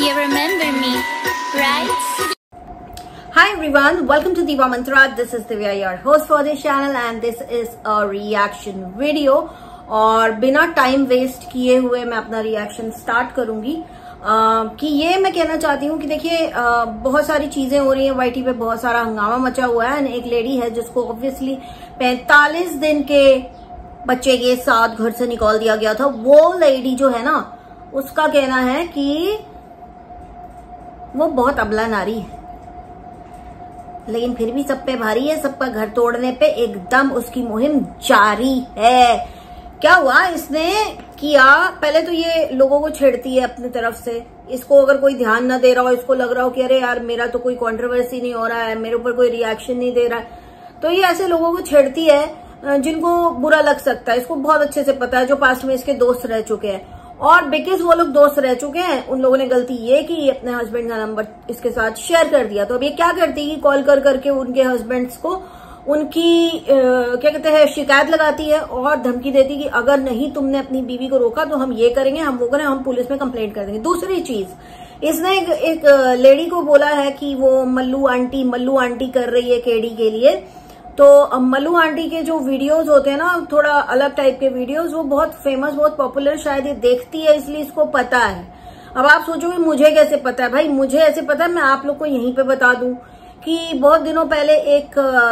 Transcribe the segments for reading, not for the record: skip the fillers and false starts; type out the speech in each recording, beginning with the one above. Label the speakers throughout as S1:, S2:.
S1: You remember me, right?
S2: Hi everyone, welcome to Diva Mantra. This is Divya, your host for this channel, and this is a reaction video. और बिना time waste किए हुए मैं अपना reaction start करूंगी कि ये मैं कहना चाहती हूँ कि देखिए बहुत सारी चीजें हो रही हैं वाईटी पे, बहुत सारा हंगामा मचा हुआ है। एक लेडी है जिसको ऑब्वियसली 45 दिन के बच्चे के साथ घर से निकाल दिया गया था। वो लेडी जो है ना, उसका कहना है कि वो बहुत अबला नारी है, लेकिन फिर भी सब पे भारी है। सबका घर तोड़ने पे एकदम उसकी मुहिम जारी है। क्या हुआ इसने किया, पहले तो ये लोगों को छेड़ती है अपनी तरफ से। इसको अगर कोई ध्यान ना दे रहा हो, इसको लग रहा हो कि अरे यार मेरा तो कोई कंट्रोवर्सी नहीं हो रहा है, मेरे ऊपर कोई रिएक्शन नहीं दे रहा है, तो ये ऐसे लोगों को छेड़ती है जिनको बुरा लग सकता है। इसको बहुत अच्छे से पता है, जो पास्ट में इसके दोस्त रह चुके हैं, और बिकॉज वो लोग दोस्त रह चुके हैं, उन लोगों ने गलती ये की, अपने हस्बैंड का नंबर इसके साथ शेयर कर दिया। तो अब ये क्या करती है, कॉल कर करके उनके हस्बैंड्स को उनकी क्या कहते हैं शिकायत लगाती है और धमकी देती है कि अगर नहीं तुमने अपनी बीवी को रोका तो हम ये करेंगे, हम वो करें, हम पुलिस में कंप्लेंट कर देंगे। दूसरी चीज, इसने एक लेडी को बोला है कि वो मल्लू आंटी कर रही है केडी के लिए। तो मल्लू आंटी के जो वीडियोस होते हैं ना, थोड़ा अलग टाइप के वीडियोस, वो बहुत फेमस, बहुत पॉपुलर, शायद ये देखती है इसलिए इसको पता है। अब आप सोचोगे मुझे कैसे पता है? भाई मुझे ऐसे पता है, मैं आप लोग को यहीं पे बता दूं कि बहुत दिनों पहले एक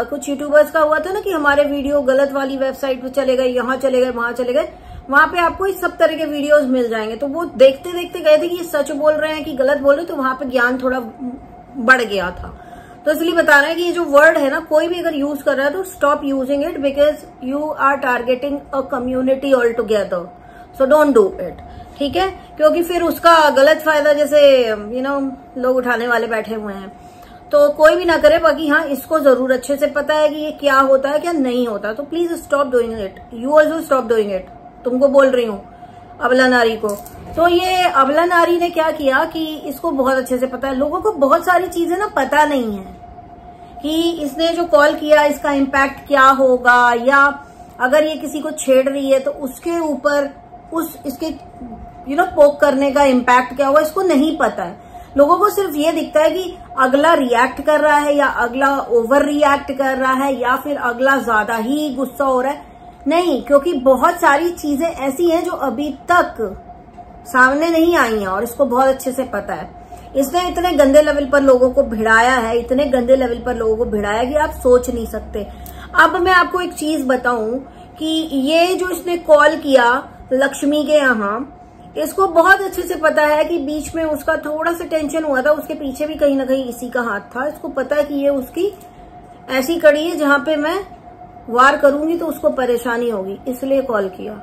S2: कुछ यूट्यूबर्स का हुआ था ना कि हमारे वीडियो गलत वाली वेबसाइट पे चले गए, यहाँ चले गए, वहां चले गए, वहां पे आपको इस सब तरह के वीडियोस मिल जाएंगे। तो वो देखते देखते गए थे कि ये सच बोल रहे हैं कि गलत बोल रहे हैं, तो वहां पे ज्ञान थोड़ा बढ़ गया था। तो इसलिए बता रहे हैं कि ये जो वर्ड है ना, कोई भी अगर यूज कर रहा है तो stop using it, because you are targeting a community all together, so don't do it, ठीक है? क्योंकि फिर उसका गलत फायदा जैसे लोग उठाने वाले बैठे हुए हैं, तो कोई भी ना करे। बाकी हाँ, इसको जरूर अच्छे से पता है कि ये क्या होता है क्या नहीं होता, तो please stop doing it, you also stop doing it. तुमको बोल रही हूँ, अबला नारी को। तो ये अबला नारी ने क्या किया कि इसको बहुत अच्छे से पता है, लोगों को बहुत सारी चीजें ना पता नहीं है कि इसने जो कॉल किया इसका इम्पैक्ट क्या होगा, या अगर ये किसी को छेड़ रही है तो उसके ऊपर इसके पोक करने का इम्पैक्ट क्या होगा, इसको नहीं पता है। लोगों को सिर्फ ये दिखता है कि अगला रिएक्ट कर रहा है, या अगला ओवर रिएक्ट कर रहा है, या फिर अगला ज्यादा ही गुस्सा हो रहा है। नहीं, क्योंकि बहुत सारी चीजें ऐसी हैं जो अभी तक सामने नहीं आई हैं, और इसको बहुत अच्छे से पता है। इसने इतने गंदे लेवल पर लोगों को भिड़ाया है, इतने गंदे लेवल पर लोगों को भिड़ाया कि आप सोच नहीं सकते। अब मैं आपको एक चीज बताऊं कि ये जो इसने कॉल किया लक्ष्मी के यहाँ, इसको बहुत अच्छे से पता है कि बीच में उसका थोड़ा सा टेंशन हुआ था, उसके पीछे भी कहीं ना कहीं इसी का हाथ था। इसको पता है कि ये उसकी ऐसी कड़ी है जहां पे मैं वार करूंगी तो उसको परेशानी होगी, इसलिए कॉल किया।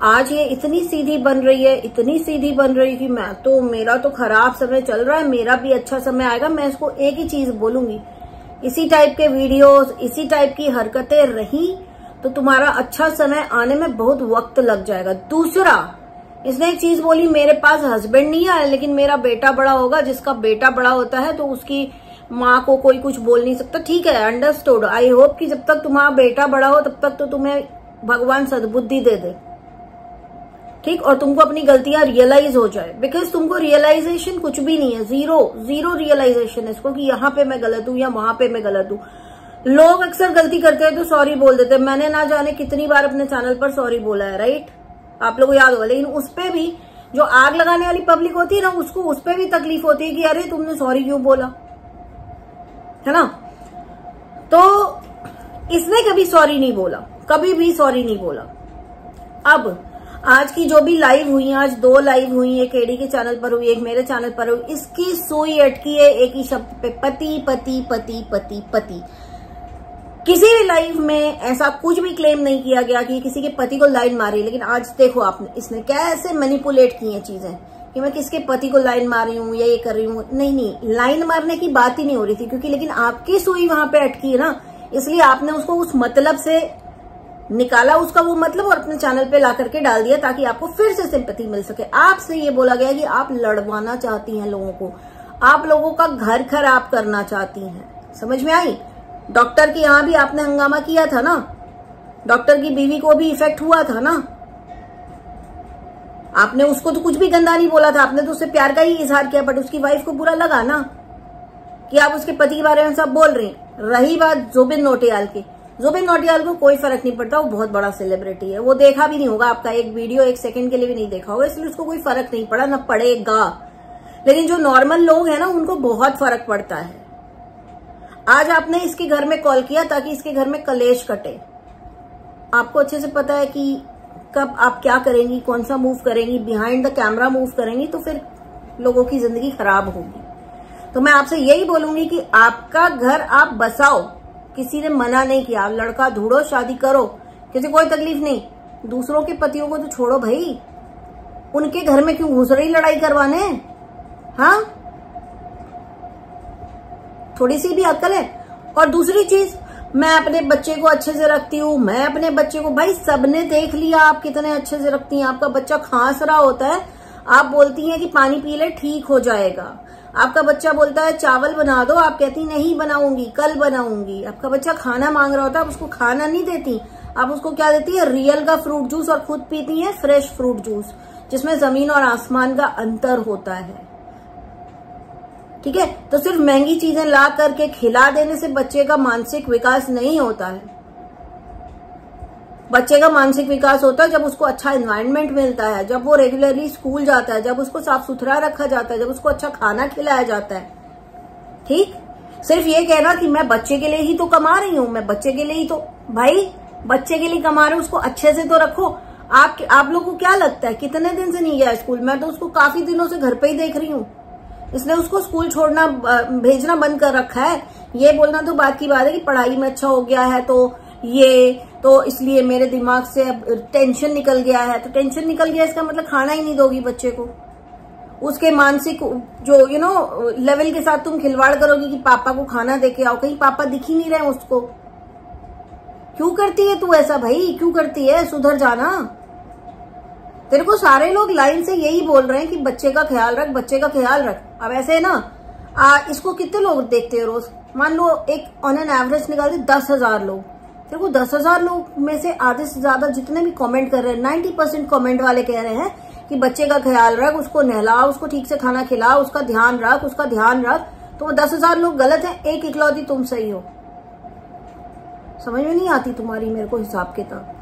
S2: आज ये इतनी सीधी बन रही है, इतनी सीधी बन रही कि मेरा तो खराब समय चल रहा है, मेरा भी अच्छा समय आएगा। मैं इसको एक ही चीज बोलूंगी, इसी टाइप के वीडियोस, इसी टाइप की हरकतें रही तो तुम्हारा अच्छा समय आने में बहुत वक्त लग जाएगा। दूसरा, इसने एक चीज बोली, मेरे पास हस्बैंड नहीं है लेकिन मेरा बेटा बड़ा होगा। जिसका बेटा बड़ा होता है तो उसकी माँ को कोई कुछ बोल नहीं सकता। ठीक है, अंडरस्टूड। आई होप कि जब तक तुम्हारा बेटा बड़ा हो तब तक तो तुम्हें भगवान सद्बुद्धि दे दे, ठीक, और तुमको अपनी गलतियां रियलाइज हो जाए। बिकॉज तुमको रियलाइजेशन कुछ भी नहीं है, जीरो रियलाइजेशन है इसको कि यहाँ पे मैं गलत हूँ या वहां पे मैं गलत हूँ। लोग अक्सर गलती करते हैं तो सॉरी बोल देते हैं। मैंने ना जाने कितनी बार अपने चैनल पर सॉरी बोला है, राइट? आप लोगों को याद होगा। लेकिन उसपे भी जो आग लगाने वाली पब्लिक होती है ना, उसको उसपे भी तकलीफ होती है कि अरे तुमने सॉरी क्यों बोला, है ना? तो इसने कभी सॉरी नहीं बोला, कभी भी सॉरी नहीं बोला। अब आज की जो भी लाइव हुई, आज 2 लाइव हुई, एक एडी के चैनल पर हुई, एक मेरे चैनल पर हुई, इसकी सुई अटकी है एक ही शब्द पे, पति पति पति पति पति। किसी भी लाइव में ऐसा कुछ भी क्लेम नहीं किया गया कि किसी के पति को लाइन मारी। लेकिन आज देखो आपने, इसने कैसे मैनिपुलेट की हैं चीजें कि मैं किसके पति को लाइन मार रही हूँ या ये कर रही हूँ। नहीं, लाइन मारने की बात ही नहीं हो रही थी, क्योंकि लेकिन आपकी सुई वहां पे अटकी है ना, इसलिए आपने उसको उस मतलब से निकाला, उसका वो मतलब, और अपने चैनल पे ला करके डाल दिया ताकि आपको फिर से सिंपैथी मिल सके। आपसे ये बोला गया कि आप लड़वाना चाहती हैं लोगों को, आप लोगों का घर खराब करना चाहती हैं। समझ में आई? डॉक्टर के यहाँ भी आपने हंगामा किया था ना, डॉक्टर की बीवी को भी इफेक्ट हुआ था ना, आपने उसको तो कुछ भी गंदा नहीं बोला था, आपने तो उससे प्यार का ही इजहार किया, बट उसकी वाइफ को बुरा लगा ना कि आप उसके पति के बारे में सब बोल रही हैं। रही बात जुबिन नौटियाल की, जुबिन नौटियाल को कोई फर्क नहीं पड़ता, वो बहुत बड़ा सेलिब्रिटी है, वो देखा भी नहीं होगा आपका एक वीडियो, एक सेकंड के लिए भी नहीं देखा होगा, इसलिए उसको कोई फर्क नहीं पड़ा, ना पड़ेगा। लेकिन जो नॉर्मल लोग हैं ना, उनको बहुत फर्क पड़ता है। आज आपने इसके घर में कॉल किया ताकि इसके घर में कलेश कटे। आपको अच्छे से पता है कि कब आप क्या करेंगी, कौन सा मूव करेंगी, बिहाइंड द कैमरा मूव करेंगी तो फिर लोगों की जिंदगी खराब होगी। तो मैं आपसे यही बोलूंगी कि आपका घर आप बसाओ, किसी ने मना नहीं किया, आप लड़का ढूंढो, शादी करो, किसी कोई तकलीफ नहीं। दूसरों के पतियों को तो छोड़ो भाई, उनके घर में क्यों घुस रही लड़ाई करवाने? हाँ, थोड़ी सी भी अक्ल है। और दूसरी चीज, मैं अपने बच्चे को अच्छे से रखती हूँ, मैं अपने बच्चे को, भाई सबने देख लिया आप कितने अच्छे से रखती हैं। आपका बच्चा खांस रहा होता है, आप बोलती हैं कि पानी पी ले ठीक हो जाएगा। आपका बच्चा बोलता है चावल बना दो, आप कहती नहीं बनाऊंगी, कल बनाऊंगी। आपका बच्चा खाना मांग रहा होता है, आप उसको खाना नहीं देती, आप उसको क्या देती है? रियल का फ्रूट जूस, और खुद पीती है फ्रेश फ्रूट जूस, जिसमें जमीन और आसमान का अंतर होता है। ठीक है, तो सिर्फ महंगी चीजें ला करके खिला देने से बच्चे का मानसिक विकास नहीं होता है। बच्चे का मानसिक विकास होता है जब उसको अच्छा एनवायरनमेंट मिलता है, जब वो रेगुलरली स्कूल जाता है, जब उसको साफ सुथरा रखा जाता है, जब उसको अच्छा खाना खिलाया जाता है। ठीक, सिर्फ ये कहना कि मैं बच्चे के लिए ही तो कमा रही हूं, मैं बच्चे के लिए ही तो, भाई बच्चे के लिए कमा रहे हो, उसको अच्छे से तो रखो। आप लोग को क्या लगता है कितने दिन से नहीं गया स्कूल? मैं तो उसको काफी दिनों से घर पे ही देख रही हूँ, इसलिए उसको स्कूल छोड़ना भेजना बंद कर रखा है। ये बोलना तो बात की बात है कि पढ़ाई में अच्छा हो गया है तो इसलिए मेरे दिमाग से अब टेंशन निकल गया है। तो टेंशन निकल गया इसका मतलब खाना ही नहीं दोगी बच्चे को, उसके मानसिक जो लेवल के साथ तुम खिलवाड़ करोगी कि पापा को खाना देके आओ, कहीं पापा दिख ही नहीं रहे उसको। क्यों करती है तू ऐसा भाई, क्यों करती है? सुधर जाना। तेरे को सारे लोग लाइन से यही बोल रहे हैं कि बच्चे का ख्याल रख, बच्चे का ख्याल रख। अब ऐसे है ना, इसको कितने लोग देखते हैं रोज? मान लो एक ऑन एन एवरेज निकाल दे 10,000 लोग, तेरे को 10,000 लोग में से आधे से ज्यादा जितने भी कमेंट कर रहे हैं, 90% कमेंट वाले कह रहे हैं कि बच्चे का ख्याल रख, उसको नहला, उसको ठीक से खाना खिला, उसका ध्यान रख, उसका ध्यान रख। तो वो 10,000 लोग गलत हैं, एक इकलौती तुम सही हो। समझ में नहीं आती तुम्हारी मेरे को हिसाब किताब।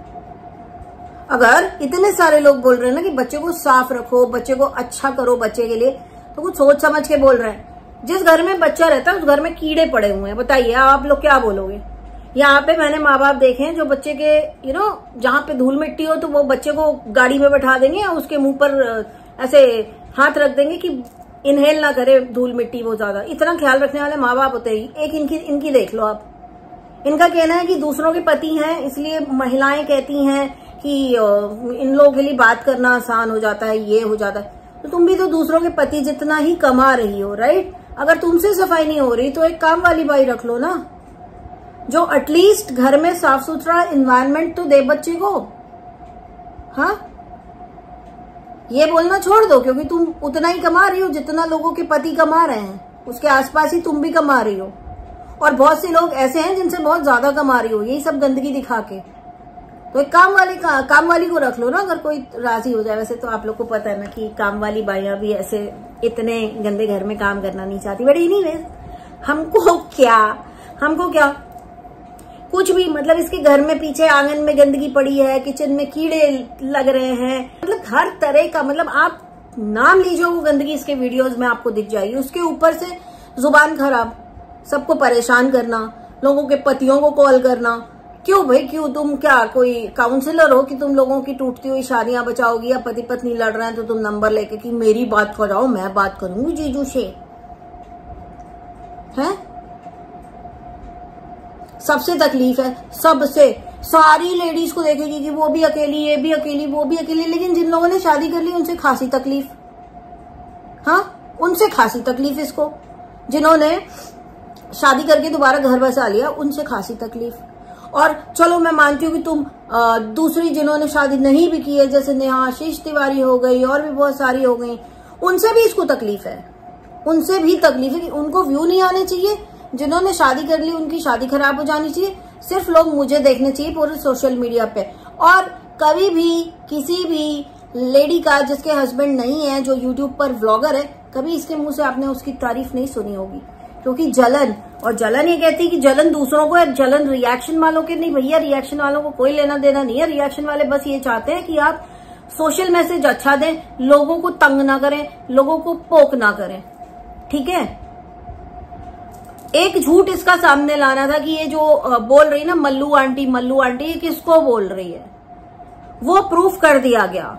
S2: अगर इतने सारे लोग बोल रहे हैं ना कि बच्चे को साफ रखो, बच्चे को अच्छा करो बच्चे के लिए, तो कुछ सोच समझ के बोल रहे हैं। जिस घर में बच्चा रहता है उस घर में कीड़े पड़े हुए हैं, बताइए आप लोग क्या बोलोगे? यहाँ पे मैंने माँ बाप देखे हैं जो बच्चे के जहाँ पे धूल मिट्टी हो तो वो बच्चे को गाड़ी में बैठा देंगे और उसके मुंह पर ऐसे हाथ रख देंगे कि इनहेल ना करे धूल मिट्टी वो ज्यादा। इतना ख्याल रखने वाले माँ बाप होते हैं। एक इनकी देख लो आप। इनका कहना है कि दूसरों के पति हैं इसलिए महिलाएं कहती हैं कि इन लोगों के लिए बात करना आसान हो जाता है, ये हो जाता है। तो तुम भी तो दूसरों के पति जितना ही कमा रही हो, राइट? अगर तुमसे सफाई नहीं हो रही तो एक काम वाली बाई रख लो ना, जो एटलीस्ट घर में साफ सुथरा एनवायरनमेंट तो दे बच्चे को। हाँ, ये बोलना छोड़ दो क्योंकि तुम उतना ही कमा रही हो जितना लोगों के पति कमा रहे हैं, उसके आसपास ही तुम भी कमा रही हो। और बहुत से लोग ऐसे हैं जिनसे बहुत ज्यादा कमा रही हो, यही सब गंदगी दिखा के। तो एक काम वाली को रख लो ना, अगर कोई राजी हो जाए। वैसे तो आप लोग को पता है ना कि काम वाली बाइयां भी ऐसे इतने गंदे घर में काम करना नहीं चाहती, बट एनीवेज हमको क्या कुछ भी, मतलब इसके घर में पीछे आंगन में गंदगी पड़ी है, किचन में कीड़े लग रहे हैं, मतलब हर तरह का, मतलब आप नाम लीजिए वो गंदगी इसके वीडियोस में आपको दिख जाएगी। उसके ऊपर से जुबान खराब, सबको परेशान करना, लोगों के पतियों को कॉल करना। क्यों भाई क्यों? तुम क्या कोई काउंसलर हो कि तुम लोगों की टूटती हुई शादियां बचाओगी? या पति पत्नी लड़ रहे हैं तो तुम नंबर लेके कि मेरी बात कराओ, मैं बात करूंगी जीजू से, है? सबसे तकलीफ है, सबसे। सारी लेडीज को देखेगी कि वो भी अकेली, ये भी अकेली, वो भी अकेली, लेकिन जिन लोगों ने शादी कर ली उनसे खासी तकलीफ। हाँ, उनसे खासी तकलीफ इसको। जिन्होंने शादी करके दोबारा घर बसा लिया उनसे खासी तकलीफ। और चलो मैं मानती हूँ कि तुम दूसरी जिन्होंने शादी नहीं भी की है, जैसे नेहा आशीष तिवारी हो गई और भी बहुत सारी हो गई, उनसे भी इसको तकलीफ है। उनसे भी तकलीफ है कि उनको व्यू नहीं आने चाहिए। जिन्होंने शादी कर ली उनकी शादी खराब हो जानी चाहिए, सिर्फ लोग मुझे देखने चाहिए पूरे सोशल मीडिया पे। और कभी भी किसी भी लेडी का जिसके हस्बैंड नहीं है, जो यूट्यूब पर व्लॉगर है, कभी इसके मुंह से आपने उसकी तारीफ नहीं सुनी होगी। क्योंकि जलन, और जलन ये कहती है कि जलन दूसरों को है, जलन रिएक्शन वालों के नहीं। भैया रिएक्शन वालों को कोई लेना देना नहीं है। रिएक्शन वाले बस ये चाहते हैं कि आप सोशल मैसेज अच्छा दें, लोगों को तंग ना करें, लोगों को पोक ना करें, ठीक है। एक झूठ इसका सामने लाना था कि ये जो बोल रही ना मल्लू आंटी ये किसको बोल रही है, वो प्रूफ कर दिया गया।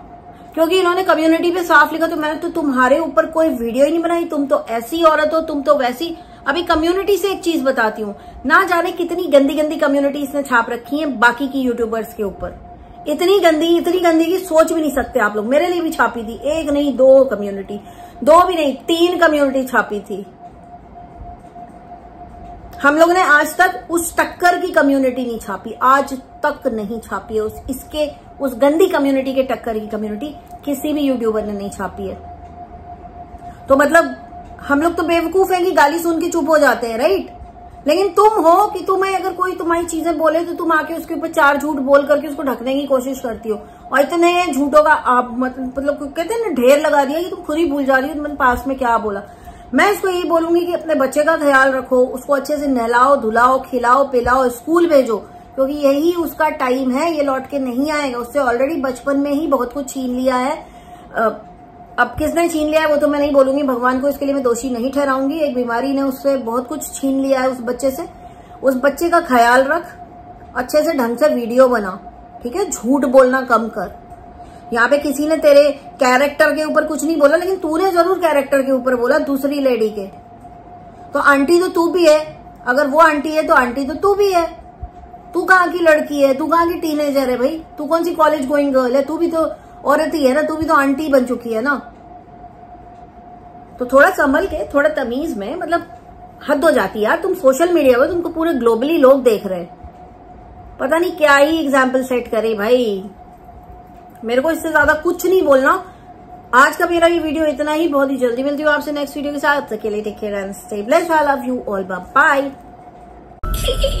S2: क्योंकि इन्होंने कम्युनिटी पे साफ लिखा, तो मैंने तो तुम्हारे ऊपर कोई वीडियो ही नहीं बनाई, तुम तो ऐसी औरत हो, तुम तो वैसी। अभी कम्युनिटी से एक चीज बताती हूँ, ना जाने कितनी गंदी गंदी कम्युनिटी इसने छाप रखी है बाकी की यूट्यूबर्स के ऊपर। इतनी गंदी की सोच भी नहीं सकते आप लोग। मेरे लिए भी छापी थी, एक नहीं 2 कम्युनिटी, 2 भी नहीं 3 कम्युनिटी छापी थी। हम लोग ने आज तक उस टक्कर की कम्युनिटी नहीं छापी, आज तक नहीं छापी है। उस गंदी कम्युनिटी के टक्कर की कम्युनिटी किसी भी यूट्यूबर ने नहीं छापी है। तो मतलब हम लोग तो बेवकूफ हैं कि गाली सुन के चुप हो जाते हैं, राइट। लेकिन तुम हो कि तुम्हें अगर कोई तुम्हारी चीजें बोले तो तुम आके उसके ऊपर 4 झूठ बोल करके उसको ढकने की कोशिश करती हो। और इतने झूठों का आप मतलब कहते हैं ना ढेर लगा दिया कि तुम खुद ही भूल जा रही हो मैंने पास में क्या बोला। मैं इसको यही बोलूंगी कि अपने बच्चे का ख्याल रखो, उसको अच्छे से नहलाओ धुलाओ, खिलाओ पिलाओ, स्कूल भेजो, क्योंकि यही उसका टाइम है। ये लौट के नहीं आएगा। उससे ऑलरेडी बचपन में ही बहुत कुछ छीन लिया है। अब किसने छीन लिया है वो तो मैं नहीं बोलूंगी, भगवान को इसके लिए मैं दोषी नहीं ठहराऊंगी। एक बीमारी ने उससे बहुत कुछ छीन लिया है उस बच्चे से। उस बच्चे का ख्याल रख, अच्छे से ढंग से वीडियो बना, ठीक है। झूठ बोलना कम कर। यहाँ पे किसी ने तेरे कैरेक्टर के ऊपर कुछ नहीं बोला, लेकिन तूने जरूर कैरेक्टर के ऊपर बोला दूसरी लेडी के। तो आंटी तो तू भी है, अगर वो आंटी है तो आंटी तो तू भी है। तू कहाँ की लड़की है, तू कहाँ की टीनेजर है भाई, तू कौन सी कॉलेज गोइंग गर्ल है, तू भी तो औरत ही है ना, तू भी तो आंटी बन चुकी है ना। तो थोड़ा संभल के, थोड़ा तमीज में, मतलब हद हो जाती है यार। तुम सोशल मीडिया पर, तुमको पूरे ग्लोबली लोग देख रहे हैं, पता नहीं क्या ही एग्जाम्पल सेट करे भाई। मेरे को इससे ज्यादा कुछ नहीं बोलना। आज का मेरा ये वीडियो इतना ही, बहुत ही जल्दी मिलती हूँ आपसे नेक्स्ट वीडियो के साथ। तब तक के लिए take care and stay blessed. I love you all, bye bye.